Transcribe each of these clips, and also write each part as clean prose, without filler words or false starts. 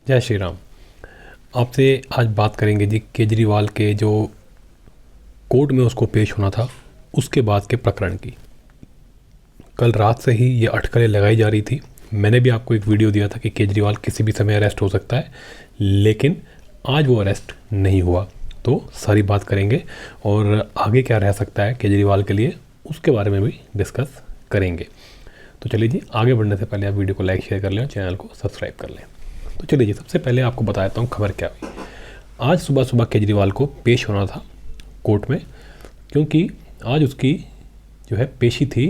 जय श्री राम। आपसे आज बात करेंगे जी केजरीवाल के जो कोर्ट में उसको पेश होना था उसके बाद के प्रकरण की। कल रात से ही ये अटकलें लगाई जा रही थी। मैंने भी आपको एक वीडियो दिया था कि केजरीवाल किसी भी समय अरेस्ट हो सकता है, लेकिन आज वो अरेस्ट नहीं हुआ। तो सारी बात करेंगे और आगे क्या रह सकता है केजरीवाल के लिए उसके बारे में भी डिस्कस करेंगे। तो चलिए जी, आगे बढ़ने से पहले आप वीडियो को लाइक शेयर कर लें और चैनल को सब्सक्राइब कर लें। तो चलिए जी, सबसे पहले आपको बता देता हूँ खबर क्या हुई। आज सुबह सुबह केजरीवाल को पेश होना था कोर्ट में, क्योंकि आज उसकी जो है पेशी थी।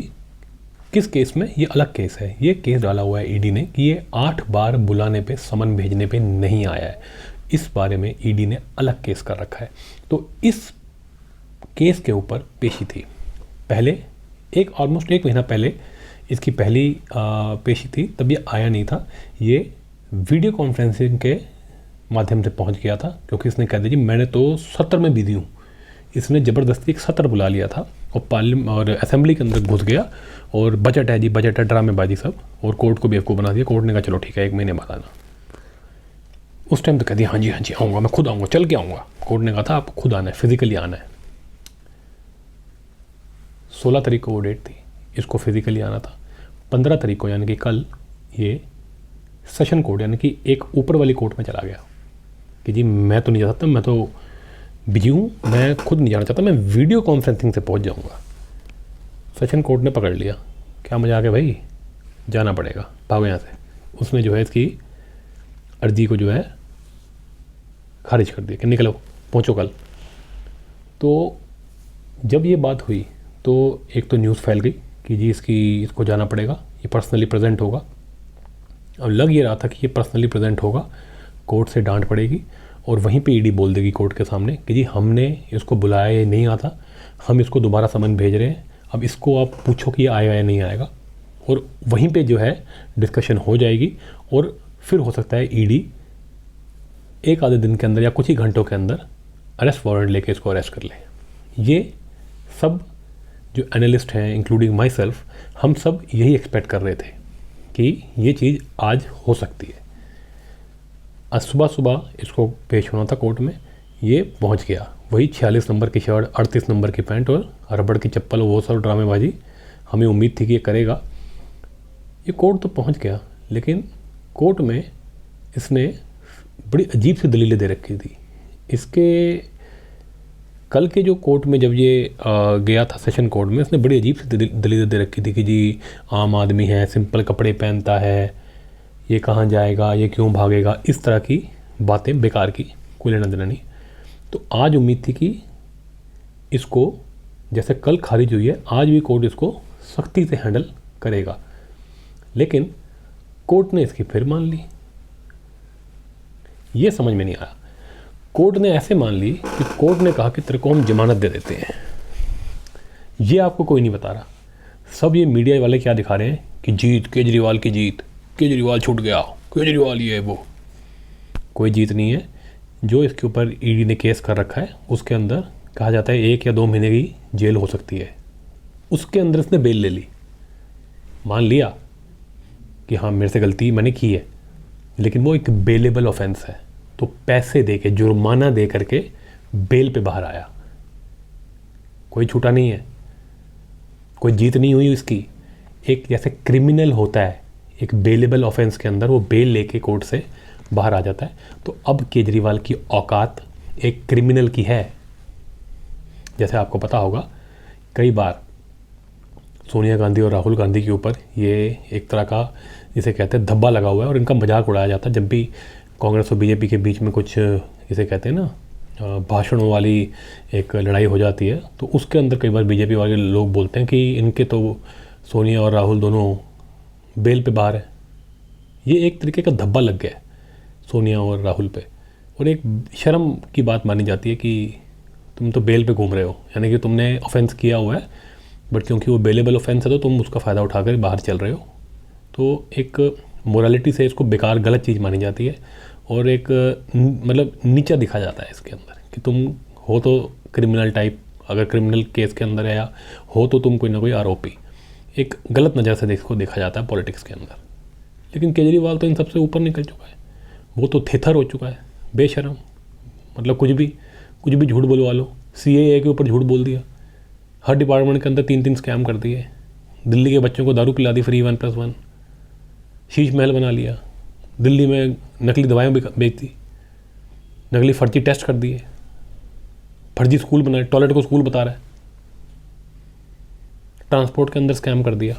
किस केस में? ये अलग केस है। ये केस डाला हुआ है ईडी ने कि ये 8 बार बुलाने पे, समन भेजने पे नहीं आया है। इस बारे में ईडी ने अलग केस कर रखा है। तो इस केस के ऊपर पेशी थी। पहले ऑलमोस्ट 1 महीना पहले इसकी पहली पेशी थी, तब ये आया नहीं था। ये वीडियो कॉन्फ्रेंसिंग के माध्यम से पहुंच गया था, क्योंकि इसने कह दिया जी मैंने तो सत्र में बिजी हूँ। इसने ज़बरदस्ती एक सत्र बुला लिया था और पार्लियामेंट और असेंबली के अंदर घुस गया और बजट है जी, बजट है, ड्रामेबाजी सब, और कोर्ट को बेवकूफ़ बना दिया। कोर्ट ने कहा चलो ठीक है 1 महीने बाद आना। उस टाइम तो कह दिया हाँ जी आऊँगा, मैं खुद आऊँगा, चल के आऊँगा। कोर्ट ने कहा था आपको खुद आना है, फिजिकली आना है। 16 तारीख को वो डेट थी, इसको फिजिकली आना था। 15 तारीख को यानी कि कल ये सेशन कोर्ट यानी कि एक ऊपर वाली कोर्ट में चला गया कि जी मैं तो नहीं जा सकता, मैं तो बिजी हूँ, मैं खुद नहीं जाना चाहता, मैं वीडियो कॉन्फ्रेंसिंग से पहुँच जाऊँगा। सेशन कोर्ट ने पकड़ लिया, क्या मजाक है भाई, जाना पड़ेगा, भागो यहाँ से। उसने जो है इसकी अर्जी को जो है खारिज कर दिया कि निकलो, पहुँचो कल। तो जब ये बात हुई तो एक तो न्यूज़ फैल गई कि जी इसको जाना पड़ेगा, ये पर्सनली प्रेजेंट होगा। अब लग ये रहा था कि ये पर्सनली प्रेजेंट होगा, कोर्ट से डांट पड़ेगी और वहीं पे ईडी बोल देगी कोर्ट के सामने कि जी हमने इसको बुलाया, ये नहीं आता, हम इसको दोबारा समन भेज रहे हैं, अब इसको आप पूछो कि ये आएगा या नहीं आएगा। और वहीं पे जो है डिस्कशन हो जाएगी और फिर हो सकता है ईडी एक आधे दिन के अंदर या कुछ ही घंटों के अंदर अरेस्ट वारंट लेके इसको अरेस्ट कर ले। ये सब जो एनालिस्ट हैं इंक्लूडिंग माई सेल्फ, हम सब यही एक्सपेक्ट कर रहे थे कि ये चीज़ आज हो सकती है। आज सुबह सुबह इसको पेश होना था कोर्ट में, ये पहुंच गया। वही 46 नंबर की शर्ट, 38 नंबर की पैंट और रबड़ की चप्पल, वो सब ड्रामेबाजी हमें उम्मीद थी कि ये करेगा। ये कोर्ट तो पहुंच गया, लेकिन कोर्ट में इसने बड़ी अजीब सी दलीलें दे रखी थी। इसके कल के जो कोर्ट में जब ये गया था सेशन कोर्ट में, इसने बड़ी अजीब सी दलीलें दे रखी थी कि जी आम आदमी है, सिंपल कपड़े पहनता है, ये कहाँ जाएगा, ये क्यों भागेगा, इस तरह की बातें बेकार की, कोई लेना देना नहीं। तो आज उम्मीद थी कि इसको जैसे कल खारिज हुई है, आज भी कोर्ट इसको सख्ती से हैंडल करेगा, लेकिन कोर्ट ने इसकी फिर मान ली। ये समझ में नहीं आया। कोर्ट ने ऐसे मान ली कि कोर्ट ने कहा कि तेरे को हम जमानत दे देते हैं। ये आपको कोई नहीं बता रहा। सब ये मीडिया वाले क्या दिखा रहे हैं कि जीत, केजरीवाल की जीत, केजरीवाल छूट गया, केजरीवाल ये वो। कोई जीत नहीं है। जो इसके ऊपर ईडी ने केस कर रखा है उसके अंदर कहा जाता है 1 या 2 महीने की जेल हो सकती है। उसके अंदर इसने बेल ले ली, मान लिया कि हाँ मेरे से गलती मैंने की है, लेकिन वो एक बेलेबल ऑफेंस है। तो पैसे दे के, जुर्माना दे करके बेल पे बाहर आया। कोई छूटा नहीं है, कोई जीत नहीं हुई इसकी। एक जैसे क्रिमिनल होता है, एक बेलेबल ऑफेंस के अंदर वो बेल लेके कोर्ट से बाहर आ जाता है। तो अब केजरीवाल की औकात एक क्रिमिनल की है। जैसे आपको पता होगा कई बार सोनिया गांधी और राहुल गांधी के ऊपर ये एक तरह का जिसे कहते हैं धब्बा लगा हुआ है और इनका मजाक उड़ाया जाता है। जब भी कांग्रेस और बीजेपी के बीच में कुछ जिसे कहते हैं ना भाषणों वाली एक लड़ाई हो जाती है, तो उसके अंदर कई बार बीजेपी वाले लोग बोलते हैं कि इनके तो सोनिया और राहुल दोनों बेल पे बाहर है। ये एक तरीके का धब्बा लग गया है सोनिया और राहुल पे, और एक शर्म की बात मानी जाती है कि तुम तो बेल पे घूम रहे हो, यानी कि तुमने ऑफेंस किया हुआ है, बट क्योंकि वो बेलेबल ऑफेंस है तो तुम उसका फ़ायदा उठाकर बाहर चल रहे हो। तो एक मोरालिटी से इसको बेकार, गलत चीज़ मानी जाती है और एक मतलब नीचा दिखा जाता है इसके अंदर कि तुम हो तो क्रिमिनल टाइप, अगर क्रिमिनल केस के अंदर है या हो तो तुम कोई ना कोई आरोपी। एक गलत नज़र से इसको देखा जाता है पॉलिटिक्स के अंदर। लेकिन केजरीवाल तो इन सबसे ऊपर निकल चुका है। वो तो थेथर हो चुका है, बेशरम। मतलब कुछ भी झूठ बोलवा लो। CAA के ऊपर झूठ बोल दिया, हर डिपार्टमेंट के अंदर 3 स्कैम कर दिए। दिल्ली के बच्चों को दारू पिला दी फ्री 1+1। शीश महल बना लिया। दिल्ली में नकली दवाएं बेच दी, नकली फर्जी टेस्ट कर दिए, फर्जी स्कूल बनाए, टॉयलेट को स्कूल बता रहा है। ट्रांसपोर्ट के अंदर स्कैम कर दिया,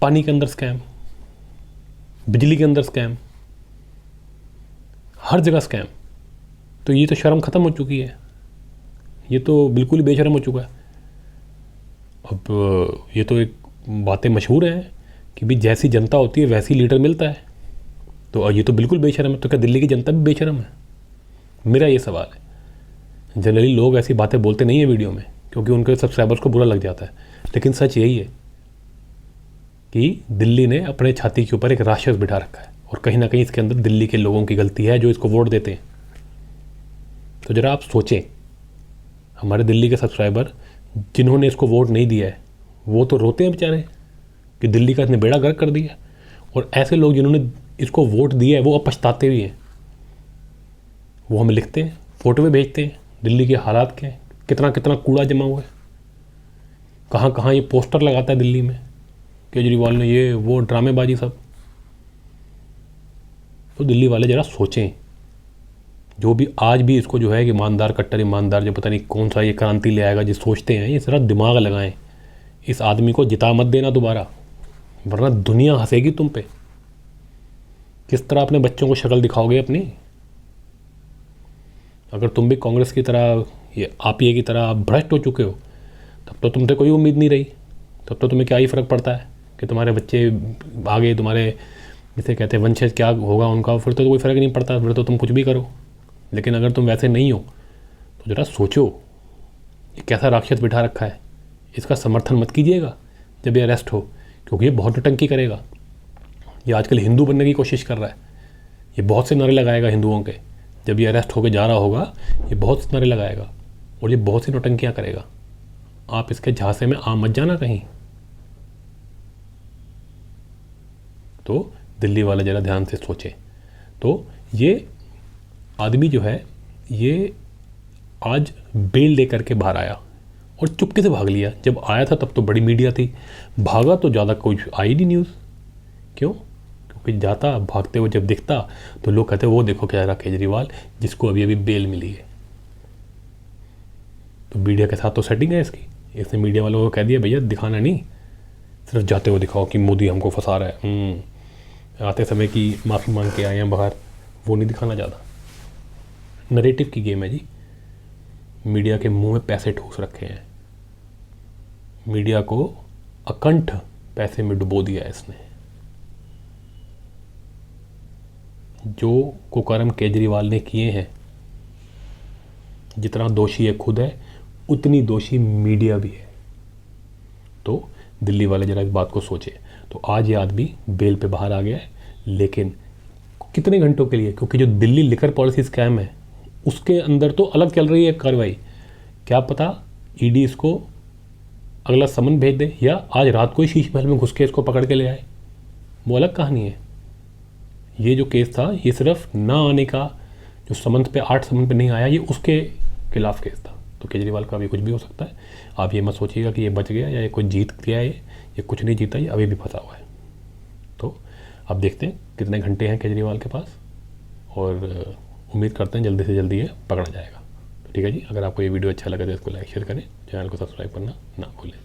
पानी के अंदर स्कैम, बिजली के अंदर स्कैम, हर जगह स्कैम। तो ये तो शर्म ख़त्म हो चुकी है, ये तो बिल्कुल ही बेशर्म हो चुका है। अब ये तो एक बातें मशहूर हैं कि भी जैसी जनता होती है वैसी लीडर मिलता है। तो ये तो बिल्कुल बेशर्म है। तो क्या दिल्ली की जनता भी बेशर्म है? मेरा ये सवाल है। जनरली लोग ऐसी बातें बोलते नहीं हैं वीडियो में, क्योंकि उनके सब्सक्राइबर्स को बुरा लग जाता है। लेकिन सच यही है कि दिल्ली ने अपने छाती के ऊपर एक राक्षस बिठा रखा है, और कहीं ना कहीं इसके अंदर दिल्ली के लोगों की गलती है जो इसको वोट देते हैं। तो ज़रा आप सोचें, हमारे दिल्ली के सब्सक्राइबर जिन्होंने इसको वोट नहीं दिया है वो तो रोते हैं बेचारे कि दिल्ली का इसने बेड़ा गर्क कर दिया, और ऐसे लोग जिन्होंने इसको वोट दिया है वो अब पछताते भी हैं। वो हमें लिखते हैं, फ़ोटो में भेजते हैं दिल्ली के हालात के, कितना कितना कूड़ा जमा हुआ है, कहाँ कहाँ ये पोस्टर लगाता है दिल्ली में केजरीवाल ने, ये वो ड्रामेबाजी सब। तो दिल्ली वाले ज़रा सोचें, जो भी आज भी इसको जो है कि ईमानदार कट्टर ईमानदार जो पता नहीं कौन सा ये क्रांति ले आएगा जो सोचते हैं, ये ज़रा दिमाग लगाएं। इस आदमी को जिता मत देना दोबारा, वरना दुनिया हंसेगी तुम पे। किस तरह अपने बच्चों को शक्ल दिखाओगे अपनी? अगर तुम भी कांग्रेस की तरह, ये API की तरह आप भ्रष्ट हो चुके हो, तब तो तुमसे कोई उम्मीद नहीं रही। तब तो तुम्हें क्या ही फ़र्क पड़ता है कि तुम्हारे बच्चे आगे, तुम्हारे जिसे कहते हैं वंशज क्या होगा उनका, फिर तो कोई फ़र्क नहीं पड़ता, फिर तो तुम कुछ भी करो। लेकिन अगर तुम वैसे नहीं हो तो ज़रा सोचो, ये कैसा राक्षस बिठा रखा है, इसका समर्थन मत कीजिएगा जब ये अरेस्ट हो, क्योंकि ये बहुत नौटंकी करेगा। ये आजकल हिंदू बनने की कोशिश कर रहा है, ये बहुत से नारे लगाएगा हिंदुओं के। जब ये अरेस्ट होकर जा रहा होगा ये बहुत से नारे लगाएगा और ये बहुत सी नौटंकियाँ करेगा। आप इसके झांसे में आ मत जाना कहीं। तो दिल्ली वाले ज़रा ध्यान से सोचें। तो ये आदमी जो है ये आज बेल लेकर के बाहर आया और चुपके से भाग लिया। जब आया था तब तो बड़ी मीडिया थी, भागा तो ज़्यादा कोई आई नहीं न्यूज़। क्यों? क्योंकि जाता भागते हुए जब दिखता तो लोग कहते वो देखो क्या रहा केजरीवाल, जिसको अभी अभी बेल मिली है। तो मीडिया के साथ तो सेटिंग है इसकी, इसने मीडिया वालों को कह दिया भैया दिखाना नहीं, सिर्फ जाते हुए दिखाओ कि मोदी हमको फंसा रहा है, आते समय की माफ़ी मांग के आए हैं बाहर, वो नहीं दिखाना ज़्यादा। नरेटिव की गेम है जी। मीडिया के मुंह में पैसे ठूस रखे हैं, मीडिया को अकंठ पैसे में डुबो दिया है इसने। जो कुकर्म केजरीवाल ने किए हैं, जितना दोषी है खुद है उतनी दोषी मीडिया भी है। तो दिल्ली वाले जरा इस बात को सोचे। तो आज ये आदमी बेल पे बाहर आ गया है, लेकिन कितने घंटों के लिए? क्योंकि जो दिल्ली लिकर पॉलिसी स्कैम है उसके अंदर तो अलग चल रही है कार्रवाई। क्या पता ईडी इसको अगला समन भेज दे, या आज रात को ही शीश महल में घुस के इसको पकड़ के ले आए, वो अलग कहानी है। ये जो केस था ये सिर्फ ना आने का, जो समन पे 8 समन पे नहीं आया, ये उसके खिलाफ केस था। तो केजरीवाल का अभी कुछ भी हो सकता है। आप ये मत सोचिएगा कि ये बच गया या ये कोई जीत गया है, ये कुछ नहीं जीता, ये अभी भी फंसा हुआ है। तो अब देखते हैं कितने घंटे हैं केजरीवाल के पास, और उम्मीद करते हैं जल्दी से जल्दी ये पकड़ा जाएगा। तो ठीक है जी, अगर आपको ये वीडियो अच्छा लगे तो इसको लाइक शेयर करें, चैनल को सब्सक्राइब करना ना भूलें।